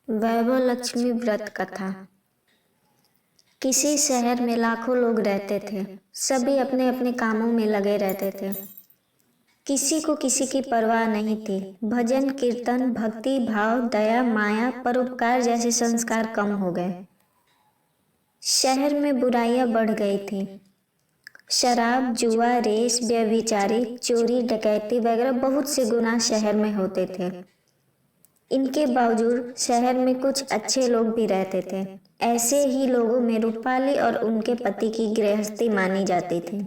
वैभव लक्ष्मी व्रत कथा। किसी शहर में लाखों लोग रहते थे। सभी अपने अपने कामों में लगे रहते थे। किसी को किसी की परवाह नहीं थी। भजन कीर्तन, भक्ति भाव, दया, माया, परोपकार जैसे संस्कार कम हो गए। शहर में बुराइयां बढ़ गई थी। शराब, जुआ, रेस, व्यभिचारी, चोरी, डकैती वगैरह बहुत से गुनाह शहर में होते थे। इनके बावजूद शहर में कुछ अच्छे लोग भी रहते थे। ऐसे ही लोगों में रूपाली और उनके पति की गृहस्थी मानी जाती थी।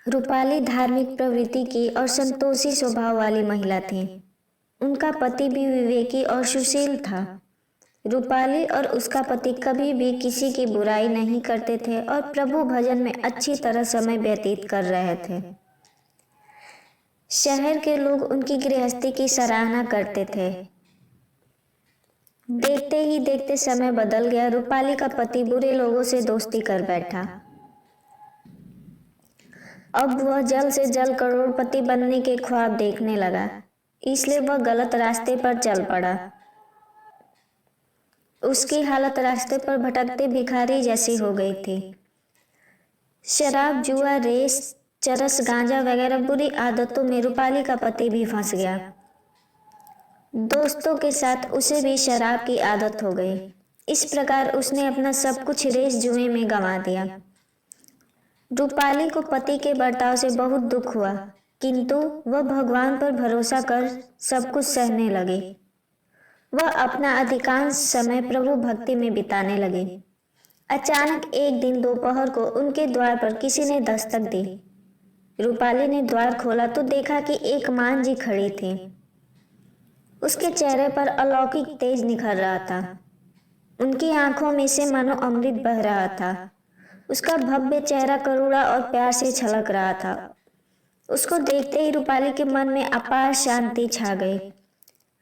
रूपाली धार्मिक प्रवृत्ति की और संतोषी स्वभाव वाली महिला थी। उनका पति भी विवेकी और सुशील था। रूपाली और उसका पति कभी भी किसी की बुराई नहीं करते थे और प्रभु भजन में अच्छी तरह समय व्यतीत कर रहे थे। शहर के लोग उनकी गृहस्थी की सराहना करते थे। देखते ही देखते समय बदल गया। रूपाली का पति बुरे लोगों से दोस्ती कर बैठा। अब वह जल्द से जल्द करोड़पति बनने के ख्वाब देखने लगा, इसलिए वह गलत रास्ते पर चल पड़ा। उसकी हालत रास्ते पर भटकते भिखारी जैसी हो गई थी। शराब, जुआ, रेस, चरस, गांजा वगैरह बुरी आदतों में रूपाली का पति भी फंस गया। दोस्तों के साथ उसे भी शराब की आदत हो गई। इस प्रकार उसने अपना सब कुछ रेस जुए में गंवा दिया। रूपाली को पति के बर्ताव से बहुत दुख हुआ, किंतु वह भगवान पर भरोसा कर सब कुछ सहने लगी। वह अपना अधिकांश समय प्रभु भक्ति में बिताने लगी। अचानक एक दिन दोपहर को उनके द्वार पर किसी ने दस्तक दी। रूपाली ने द्वार खोला तो देखा कि एक मान जी खड़ी थी। उसके चेहरे पर अलौकिक तेज निखर रहा था। उनकी आंखों में से मानो अमृत बह रहा था। उसका भव्य चेहरा करुणा और प्यार से छलक रहा था। उसको देखते ही रूपाली के मन में अपार शांति छा गई।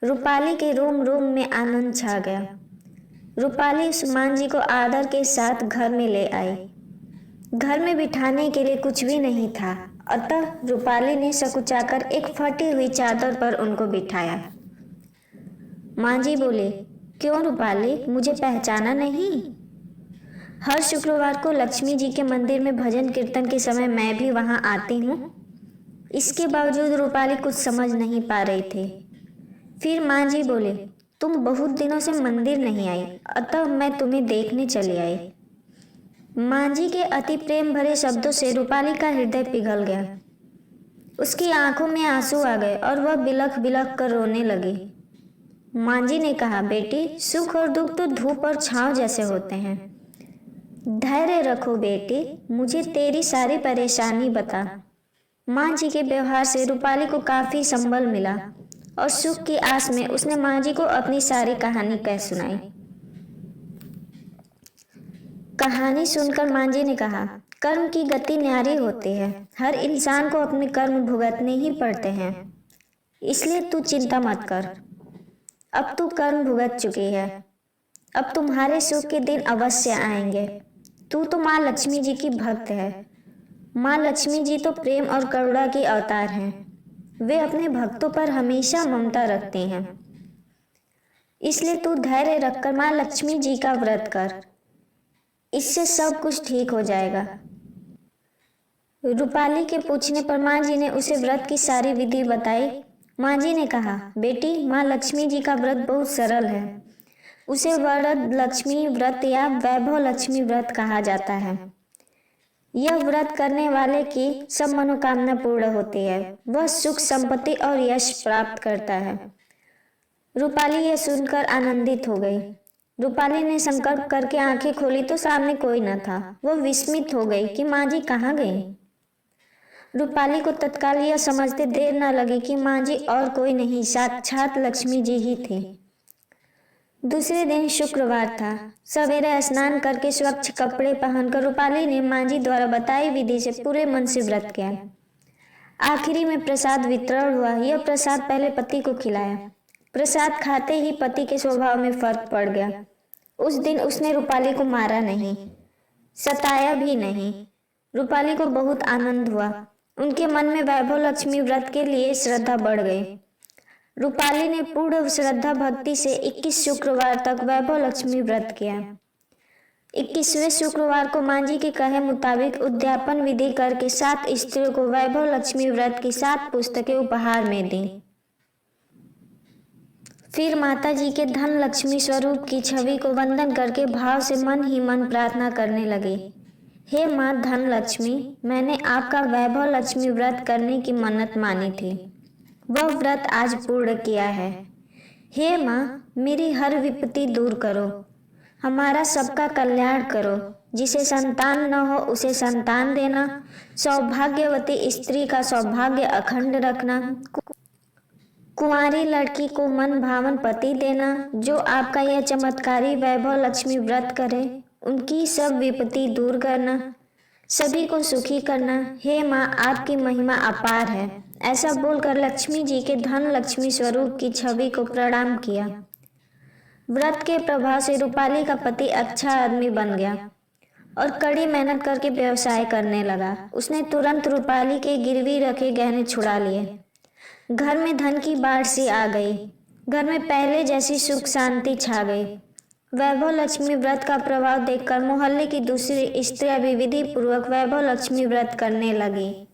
रूपाली के रोम रोम में आनंद छा गया। रूपाली उस मान जी को आदर के साथ घर में ले आई। घर में बिठाने के लिए कुछ भी नहीं था, अतः रूपाली ने सकुचाकर एक फटी हुई चादर पर उनको बिठाया। मां जी बोले, क्यों रूपाली, मुझे पहचाना नहीं? हर शुक्रवार को लक्ष्मी जी के मंदिर में भजन कीर्तन के समय मैं भी वहां आती हूँ। इसके बावजूद रूपाली कुछ समझ नहीं पा रही थी। फिर मां जी बोले, तुम बहुत दिनों से मंदिर नहीं आई, अतः मैं तुम्हें देखने चली आई। मां जी के अति प्रेम भरे शब्दों से रूपाली का हृदय पिघल गया। उसकी आंखों में आंसू आ गए और वह बिलख बिलख कर रोने लगी। मां जी ने कहा, बेटी, सुख और दुख तो धूप और छांव जैसे होते हैं। धैर्य रखो बेटी, मुझे तेरी सारी परेशानी बता। मां जी के व्यवहार से रूपाली को काफी संबल मिला और सुख की आस में उसने मां जी को अपनी सारी कहानी कह सुनाई। कहानी सुनकर मां जी ने कहा, कर्म की गति न्यारी होती है। हर इंसान को अपने कर्म भुगतने ही पड़ते हैं, इसलिए तू चिंता मत कर। अब तू कर्म भुगत चुकी है। अब तुम्हारे सुख के दिन अवश्य आएंगे। तू तो माँ लक्ष्मी जी की भक्त है। माँ लक्ष्मी जी तो प्रेम और करुणा की अवतार हैं। वे अपने भक्तों पर हमेशा ममता रखती हैं। इसलिए तू धैर्य रखकर माँ लक्ष्मी जी का व्रत कर। इससे सब कुछ ठीक हो जाएगा। रूपाली के पूछने पर माँ जी ने उसे व्रत की सारी विधि बताई। माँ जी ने कहा, बेटी, माँ लक्ष्मी जी का व्रत बहुत सरल है। उसे वरद लक्ष्मी व्रत या वैभव लक्ष्मी व्रत कहा जाता है। यह व्रत करने वाले की सब मनोकामना पूर्ण होती है। वह सुख, संपत्ति और यश प्राप्त करता है। रूपाली यह सुनकर आनंदित हो गई। रूपाली ने संकल्प करके आंखें खोली तो सामने कोई न था। वह विस्मित हो गई कि माँ जी कहाँ गई। रूपाली को तत्काल यह समझते देर न लगी कि मां जी और कोई नहीं, साक्षात लक्ष्मी जी ही थी। दूसरे दिन शुक्रवार था। सवेरे स्नान करके स्वच्छ कपड़े पहनकर रूपाली ने मां जी द्वारा बताई विधि से पूरे मन से व्रत किया। आखिरी में प्रसाद वितरण हुआ। यह प्रसाद पहले पति को खिलाया। प्रसाद खाते ही पति के स्वभाव में फर्क पड़ गया। उस दिन उसने रूपाली को मारा नहीं, सताया भी नहीं। रूपाली को बहुत आनंद हुआ। उनके मन में वैभव लक्ष्मी व्रत के लिए श्रद्धा बढ़ गई। रूपाली ने पूर्ण श्रद्धा भक्ति से 21 शुक्रवार तक वैभव लक्ष्मी व्रत किया। 21वें शुक्रवार को मां जी के कहे मुताबिक उद्यापन विधि करके 7 स्त्रियों को वैभव लक्ष्मी व्रत की 7 पुस्तकें उपहार में दी। फिर माता जी के धन लक्ष्मी स्वरूप की छवि को वंदन करके भाव से मन ही मन प्रार्थना करने लगे। हे माँ धन लक्ष्मी, मैंने आपका वैभव लक्ष्मी व्रत करने की मन्नत मानी थी, वह व्रत आज पूर्ण किया है। हे माँ, मेरी हर विपत्ति दूर करो, हमारा सबका कल्याण करो। जिसे संतान न हो उसे संतान देना, सौभाग्यवती स्त्री का सौभाग्य अखंड रखना, कुंवारी लड़की को मन भावन पति देना। जो आपका यह चमत्कारी वैभव लक्ष्मी व्रत करे उनकी सब विपत्ति दूर करना, सभी को सुखी करना। हे माँ, आपकी महिमा अपार है। ऐसा बोलकर लक्ष्मी जी के धन लक्ष्मी स्वरूप की छवि को प्रणाम किया। व्रत के प्रभाव से रूपाली का पति अच्छा आदमी बन गया और कड़ी मेहनत करके व्यवसाय करने लगा। उसने तुरंत रूपाली के गिरवी रखे गहने छुड़ा लिए। घर में धन की बाढ़ सी आ गई। घर में पहले जैसी सुख शांति छा गई। वैभव लक्ष्मी व्रत का प्रभाव देखकर मोहल्ले की दूसरी स्त्रियां भी विधि पूर्वक वैभव लक्ष्मी व्रत करने लगी।